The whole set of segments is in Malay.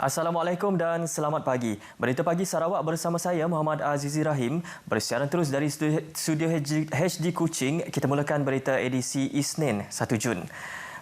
Assalamualaikum dan selamat pagi. Berita Pagi Sarawak bersama saya Muhammad Azizi Rahim. Bersiaran terus dari studio HD Kuching, kita mulakan berita edisi Isnin 1 Jun.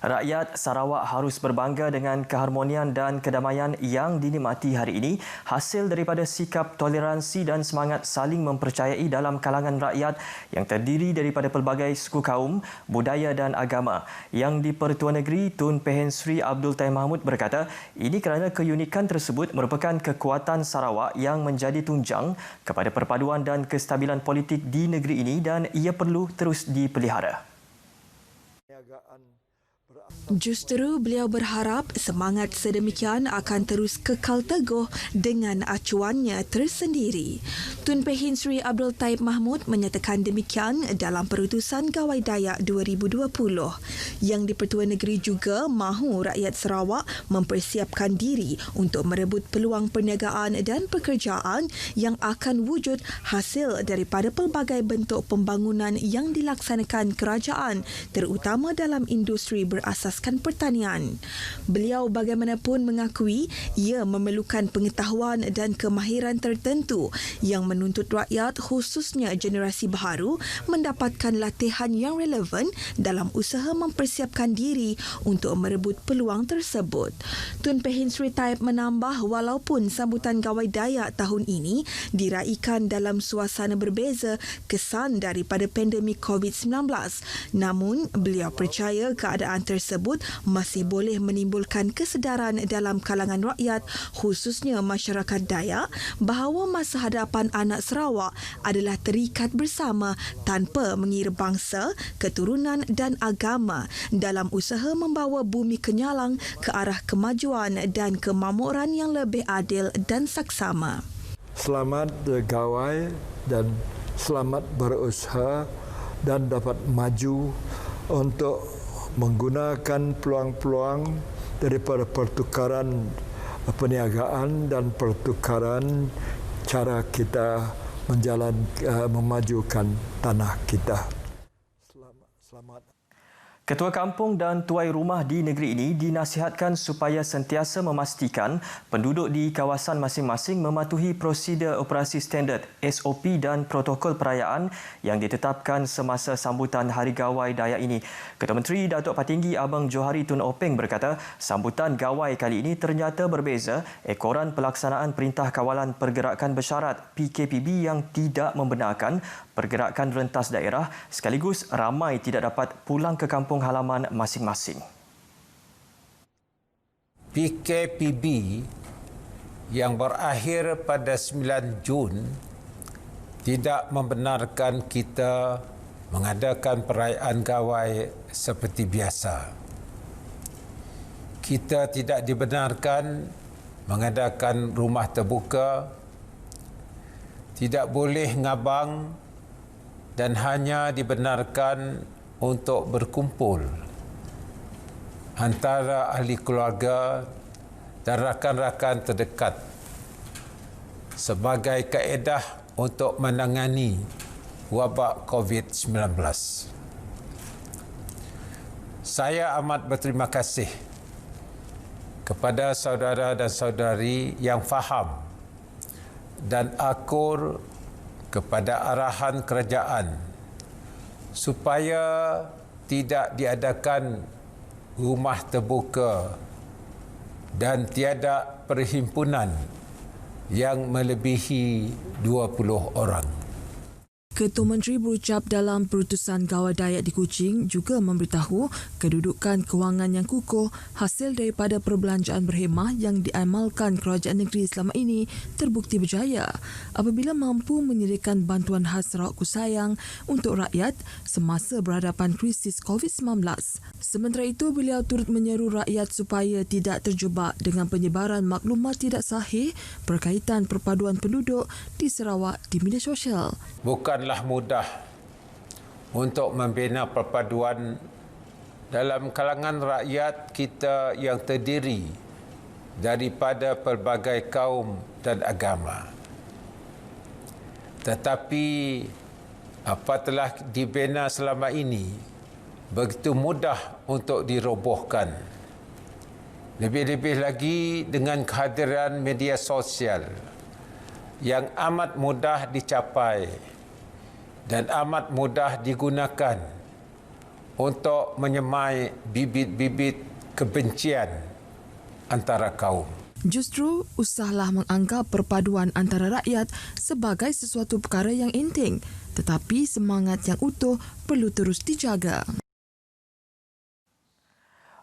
Rakyat Sarawak harus berbangga dengan keharmonian dan kedamaian yang dinikmati hari ini hasil daripada sikap toleransi dan semangat saling mempercayai dalam kalangan rakyat yang terdiri daripada pelbagai suku kaum, budaya dan agama. Yang di-Pertuan Negeri Tun Pehen Sri Abdul Taib Mahmud berkata, ini kerana keunikan tersebut merupakan kekuatan Sarawak yang menjadi tunjang kepada perpaduan dan kestabilan politik di negeri ini dan ia perlu terus dipelihara. Justru beliau berharap semangat sedemikian akan terus kekal teguh dengan acuannya tersendiri. Tun Pehen Sri Abdul Taib Mahmud menyatakan demikian dalam Perutusan Gawai Dayak 2020. Yang di-Pertuan Negeri juga mahu rakyat Sarawak mempersiapkan diri untuk merebut peluang perniagaan dan pekerjaan yang akan wujud hasil daripada pelbagai bentuk pembangunan yang dilaksanakan kerajaan, terutama dalam industri berasaskan pertanian. Beliau bagaimanapun mengakui ia memerlukan pengetahuan dan kemahiran tertentu yang menuntut rakyat khususnya generasi baharu mendapatkan latihan yang relevan dalam usaha mempersiapkan diri untuk merebut peluang tersebut. Tun Pehen Sri Taib menambah walaupun sambutan Gawai Dayak tahun ini diraikan dalam suasana berbeza kesan daripada pandemik COVID-19, namun beliau percaya keadaan tersebut masih boleh menimbulkan kesedaran dalam kalangan rakyat khususnya masyarakat Dayak bahawa masa hadapan anak Sarawak adalah terikat bersama tanpa mengira bangsa, keturunan dan agama dalam usaha membawa bumi kenyalang ke arah kemajuan dan kemakmuran yang lebih adil dan saksama. Selamat bergawai dan selamat berusaha dan dapat maju untuk menggunakan peluang-peluang daripada pertukaran perniagaan dan pertukaran cara kita memajukan tanah kita. Selamat. Ketua kampung dan tuai rumah di negeri ini dinasihatkan supaya sentiasa memastikan penduduk di kawasan masing-masing mematuhi prosedur operasi standard SOP dan protokol perayaan yang ditetapkan semasa sambutan Hari Gawai Dayak ini. Ketua Menteri Datuk Patinggi Abang Johari Tun Openg berkata, sambutan Gawai kali ini ternyata berbeza ekoran pelaksanaan Perintah Kawalan Pergerakan Bersyarat PKPB yang tidak membenarkan pergerakan rentas daerah sekaligus ramai tidak dapat pulang ke kampung halaman masing-masing. PKPB yang berakhir pada 9 Jun tidak membenarkan kita mengadakan perayaan Gawai seperti biasa. Kita tidak dibenarkan mengadakan rumah terbuka, tidak boleh ngabang dan hanya dibenarkan untuk berkumpul antara ahli keluarga dan rakan-rakan terdekat sebagai kaedah untuk menangani wabak COVID-19. Saya amat berterima kasih kepada saudara dan saudari yang faham dan akur kepada arahan kerajaan supaya tidak diadakan rumah terbuka dan tiada perhimpunan yang melebihi 20 orang. Ketua Menteri berucap dalam Perutusan Gawai Dayak di Kuching juga memberitahu kedudukan kewangan yang kukuh hasil daripada perbelanjaan berhemah yang diamalkan kerajaan negeri selama ini terbukti berjaya apabila mampu menyediakan bantuan khas Sarawak Kusayang untuk rakyat semasa berhadapan krisis COVID-19. Sementara itu, beliau turut menyeru rakyat supaya tidak terjebak dengan penyebaran maklumat tidak sahih berkaitan perpaduan penduduk di Sarawak di media sosial. Bukanlah mudah untuk membina perpaduan dalam kalangan rakyat kita yang terdiri daripada pelbagai kaum dan agama. Tetapi apa telah dibina selama ini begitu mudah untuk dirobohkan Lebih-lebih lagi dengan kehadiran media sosial yang amat mudah dicapai dan amat mudah digunakan untuk menyemai bibit-bibit kebencian antara kaum. Justru usahlah menganggap perpaduan antara rakyat sebagai sesuatu perkara yang inting, tetapi semangat yang utuh perlu terus dijaga.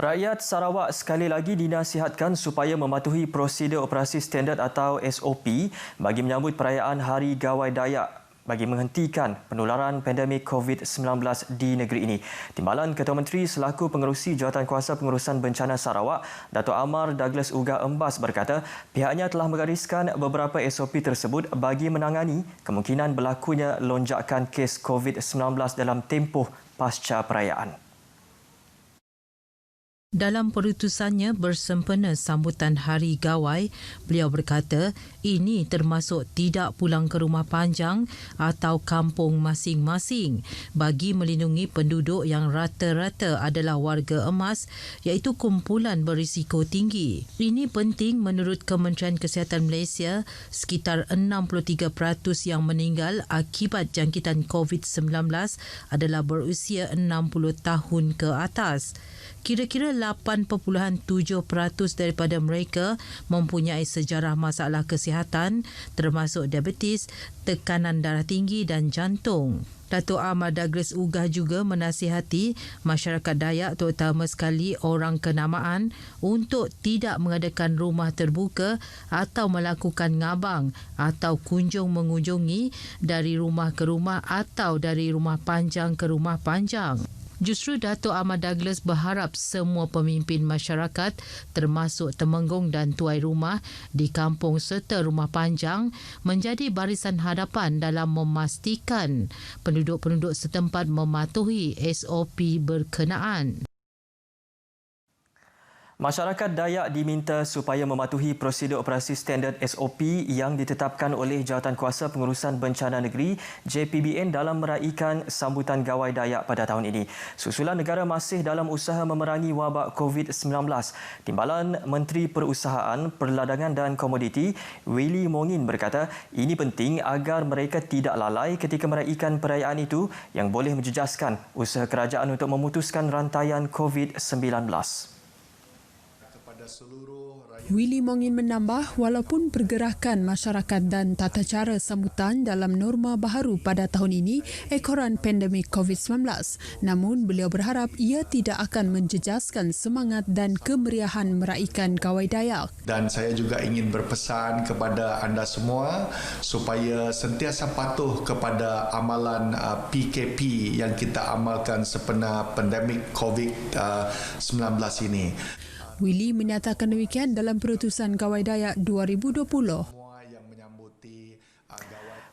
Rakyat Sarawak sekali lagi dinasihatkan supaya mematuhi prosedur operasi standard atau SOP bagi menyambut perayaan Hari Gawai Dayak bagi menghentikan penularan pandemik COVID-19 di negeri ini. Timbalan Ketua Menteri selaku pengerusi Jawatankuasa Pengurusan Bencana Sarawak, Dato' Amar Douglas Uga Embas berkata pihaknya telah menggariskan beberapa SOP tersebut bagi menangani kemungkinan berlakunya lonjakan kes COVID-19 dalam tempoh pasca perayaan. Dalam perutusannya bersempena sambutan Hari Gawai, beliau berkata ini termasuk tidak pulang ke rumah panjang atau kampung masing-masing bagi melindungi penduduk yang rata-rata adalah warga emas iaitu kumpulan berisiko tinggi. Ini penting menurut Kementerian Kesihatan Malaysia, sekitar 63% yang meninggal akibat jangkitan COVID-19 adalah berusia 60 tahun ke atas. Kira-kira 8.7% daripada mereka mempunyai sejarah masalah kesihatan termasuk diabetes, tekanan darah tinggi dan jantung. Dato' Amar Douglas Uga juga menasihati masyarakat Dayak terutama sekali orang kenamaan untuk tidak mengadakan rumah terbuka atau melakukan ngabang atau kunjung mengunjungi dari rumah ke rumah atau dari rumah panjang ke rumah panjang. Justru Dato' Amar Douglas berharap semua pemimpin masyarakat termasuk Temenggung dan tuai rumah di kampung serta rumah panjang menjadi barisan hadapan dalam memastikan penduduk-penduduk setempat mematuhi SOP berkenaan. Masyarakat Dayak diminta supaya mematuhi prosedur operasi standard SOP yang ditetapkan oleh Jawatankuasa Pengurusan Bencana Negeri JPBN dalam meraikan sambutan Gawai Dayak pada tahun ini. Susulan negara masih dalam usaha memerangi wabak COVID-19. Timbalan Menteri Perusahaan, Perladangan dan Komoditi, Willy Mongin berkata ini penting agar mereka tidak lalai ketika meraikan perayaan itu yang boleh menjejaskan usaha kerajaan untuk memutuskan rantaian COVID-19. Willy Mongin menambah walaupun pergerakan masyarakat dan tata cara sambutan dalam norma baharu pada tahun ini ekoran pandemik COVID-19, namun beliau berharap ia tidak akan menjejaskan semangat dan kemeriahan meraikan Gawai Dayak. Dan saya juga ingin berpesan kepada anda semua supaya sentiasa patuh kepada amalan PKP yang kita amalkan sempena pandemik COVID-19 ini. Willy menyatakan demikian dalam perutusan Gawai Dayak 2020.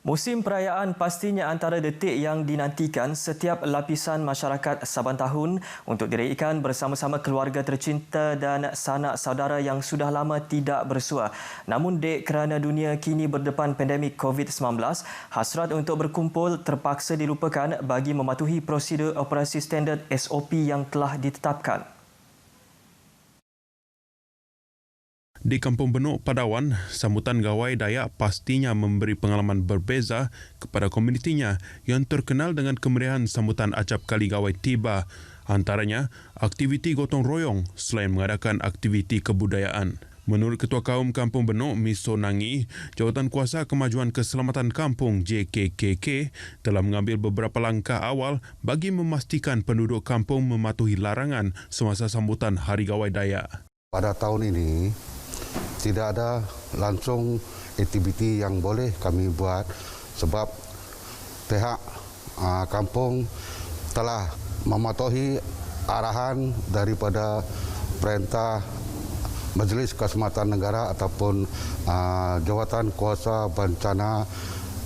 Musim perayaan pastinya antara detik yang dinantikan setiap lapisan masyarakat saban tahun untuk diraikan bersama-sama keluarga tercinta dan sanak saudara yang sudah lama tidak bersua. Namun kerana dunia kini berdepan pandemik COVID-19, hasrat untuk berkumpul terpaksa dilupakan bagi mematuhi prosedur operasi standard SOP yang telah ditetapkan. Di Kampung Benuk, Padawan, sambutan Gawai Dayak pastinya memberi pengalaman berbeza kepada komunitinya yang terkenal dengan kemeriahan sambutan acap kali Gawai tiba. Antaranya, aktiviti gotong royong selain mengadakan aktiviti kebudayaan. Menurut Ketua Kaum Kampung Benuk, Miso Nangi, Jawatankuasa Kemajuan Keselamatan Kampung JKKK telah mengambil beberapa langkah awal bagi memastikan penduduk kampung mematuhi larangan semasa sambutan Hari Gawai Dayak. Pada tahun ini, tidak ada langsung aktiviti yang boleh kami buat sebab pihak kampung telah mematuhi arahan daripada perintah Majlis Keselamatan Negara ataupun Jawatan Kuasa Bencana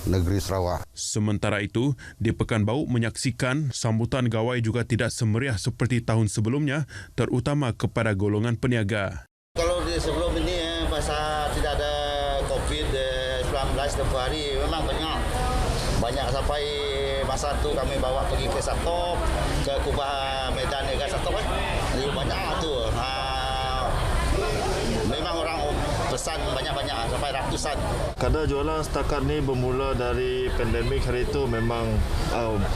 Negeri Sarawak. Sementara itu, di Pekanbaru menyaksikan sambutan Gawai juga tidak semeriah seperti tahun sebelumnya, terutama kepada golongan peniaga. Kalau di sebelum ini masa tidak ada COVID-19 tempoh hari memang banyak sampai masa tu kami bawa pergi ke Satop, ke Kubah Medan Niaga Satop jadi banyak tu. pesan banyak-banyak sampai ratusan. Kadar jualan setakat ni bermula dari pandemik hari itu memang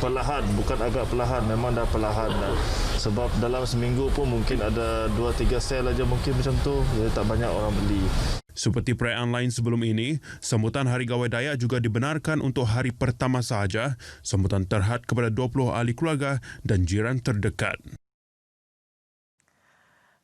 perlahan, bukan agak perlahan, memang dah perlahan dah. Sebab dalam seminggu pun mungkin ada 2-3 sel aja mungkin macam tu, jadi tak banyak orang beli. Seperti perayaan lain sebelum ini, sambutan Hari Gawai Dayak juga dibenarkan untuk hari pertama sahaja, sambutan terhad kepada 20 ahli keluarga dan jiran terdekat.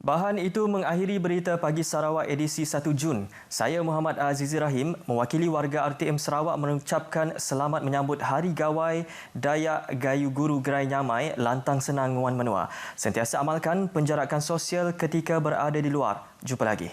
Bahan itu mengakhiri berita Pagi Sarawak edisi 1 Jun. Saya Muhammad Azizi Rahim, mewakili warga RTM Sarawak mengucapkan selamat menyambut Hari Gawai Dayak Gayu Guru Gerai Nyamai Lantang Senang Wan Menua. Sentiasa amalkan penjarakan sosial ketika berada di luar. Jumpa lagi.